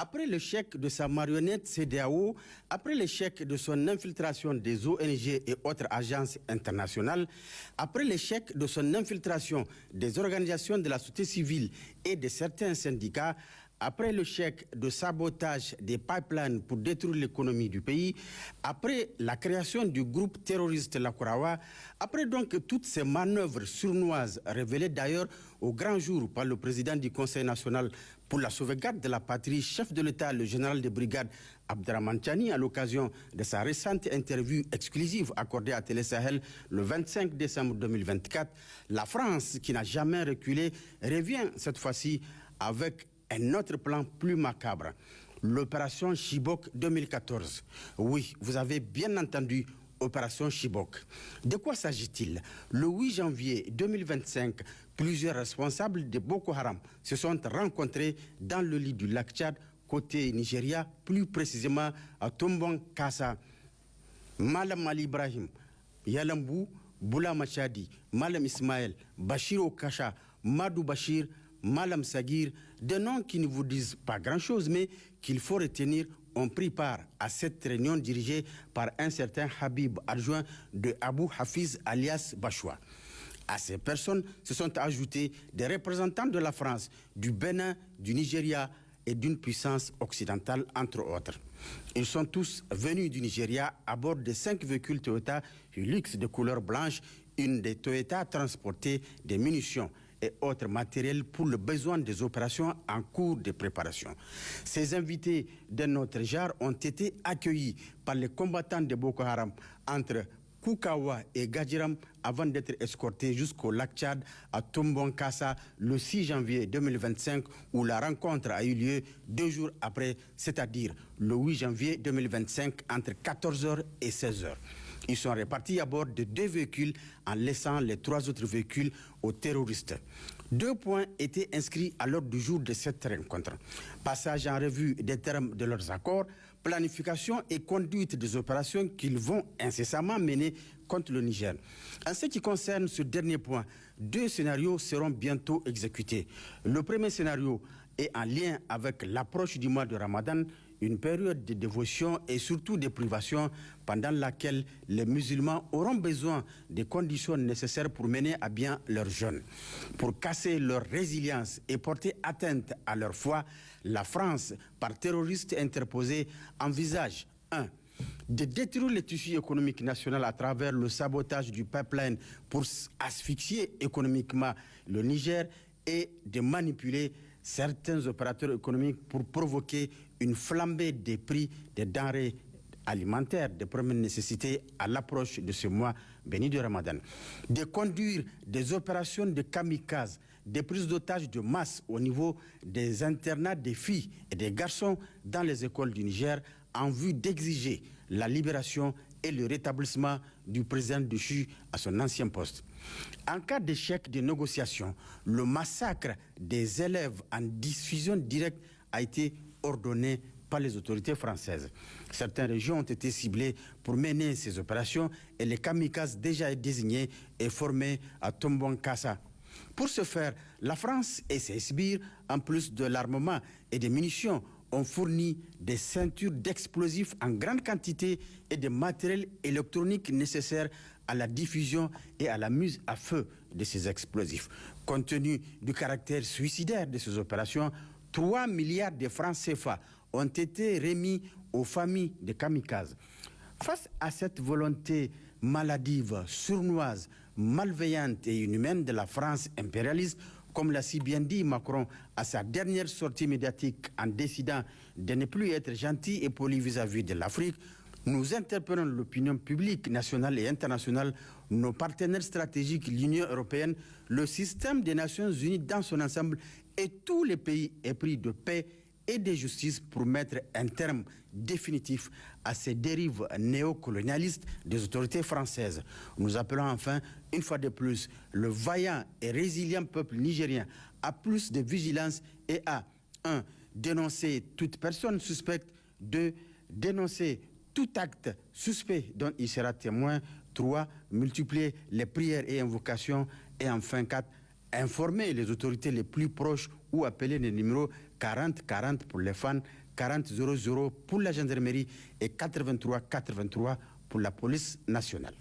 Après l'échec de sa marionnette CEDEAO, après l'échec de son infiltration des ONG et autres agences internationales, après l'échec de son infiltration des organisations de la société civile et de certains syndicats, après l'échec de sabotage des pipelines pour détruire l'économie du pays, après la création du groupe terroriste Lakurawa, après donc toutes ces manœuvres sournoises révélées d'ailleurs au grand jour par le président du Conseil national pour la sauvegarde de la patrie, chef de l'État, le général de brigade Abderrahmane Tiani, à l'occasion de sa récente interview exclusive accordée à Télé Sahel le 25 décembre 2024, la France, qui n'a jamais reculé, revient cette fois-ci avec un autre plan plus macabre, l'opération Chibok 2014. Oui, vous avez bien entendu, opération Chibok. De quoi s'agit-il? Le 8 janvier 2025, plusieurs responsables de Boko Haram se sont rencontrés dans le lit du lac Tchad, côté Nigeria, plus précisément à Tombong Kassa. Malam Ali Ibrahim, Yalambou, Boula Machadi, Malam Ismaël, Bachir Okacha, Madou Bachir, Malam Sagir, des noms qui ne vous disent pas grand-chose, mais qu'il faut retenir, ont pris part à cette réunion dirigée par un certain Habib, adjoint de Abou Hafiz alias Bachoua. À ces personnes se sont ajoutés des représentants de la France, du Bénin, du Nigeria et d'une puissance occidentale, entre autres. Ils sont tous venus du Nigeria à bord de 5 véhicules Toyota Hilux de couleur blanche, une des Toyota transportait des munitions et autres matériels pour le besoin des opérations en cours de préparation. Ces invités d'un autre genre ont été accueillis par les combattants de Boko Haram entre Koukawa et Gadjiram avant d'être escortés jusqu'au lac Tchad à Tombong Kassa le 6 janvier 2025 où la rencontre a eu lieu 2 jours après, c'est-à-dire le 8 janvier 2025 entre 14h et 16h. Ils sont répartis à bord de 2 véhicules en laissant les 3 autres véhicules aux terroristes. 2 points étaient inscrits à l'ordre du jour de cette rencontre. Passage en revue des termes de leurs accords, planification et conduite des opérations qu'ils vont incessamment mener contre le Niger. En ce qui concerne ce dernier point, 2 scénarios seront bientôt exécutés. Le premier scénario est en lien avec l'approche du mois de Ramadan, une période de dévotion et surtout de privation pendant laquelle les musulmans auront besoin des conditions nécessaires pour mener à bien leur jeûne. Pour casser leur résilience et porter atteinte à leur foi, la France, par terroristes interposés, envisage 1. de détruire le tissu économique national à travers le sabotage du pipeline pour asphyxier économiquement le Niger et de manipuler certains opérateurs économiques pour provoquer une flambée des prix des denrées alimentaires de première nécessité à l'approche de ce mois béni de Ramadan. De conduire des opérations de kamikazes, des prises d'otages de masse au niveau des internats des filles et des garçons dans les écoles du Niger en vue d'exiger la libération et le rétablissement du président déchu à son ancien poste. En cas d'échec des négociations, le massacre des élèves en diffusion directe a été ordonné par les autorités françaises. Certaines régions ont été ciblées pour mener ces opérations et les kamikazes déjà désignés et formés à Tombong Kassa. Pour ce faire, la France et ses sbires, en plus de l'armement et des munitions, ont fourni des ceintures d'explosifs en grande quantité et des matériels électroniques nécessaires à la diffusion et à la mise à feu de ces explosifs. Compte tenu du caractère suicidaire de ces opérations, 3 milliards de francs CFA ont été remis aux familles des kamikazes. Face à cette volonté maladive, sournoise, malveillante et inhumaine de la France impérialiste, comme l'a si bien dit Macron à sa dernière sortie médiatique en décidant de ne plus être gentil et poli vis-à-vis de l'Afrique, nous interpellons l'opinion publique nationale et internationale, nos partenaires stratégiques, l'Union européenne, le système des Nations Unies dans son ensemble et tous les pays épris de paix et de justice pour mettre un terme définitif à ces dérives néocolonialistes des autorités françaises. Nous appelons enfin, une fois de plus, le vaillant et résilient peuple nigérien à plus de vigilance et à 1. Dénoncer toute personne suspecte, 2. Dénoncer tout acte suspect dont il sera témoin, 3. Multiplier les prières et invocations et enfin 4. Informer les autorités les plus proches ou appeler les numéros 40-40 pour les fans, 40-00 pour la gendarmerie et 83-83 pour la police nationale.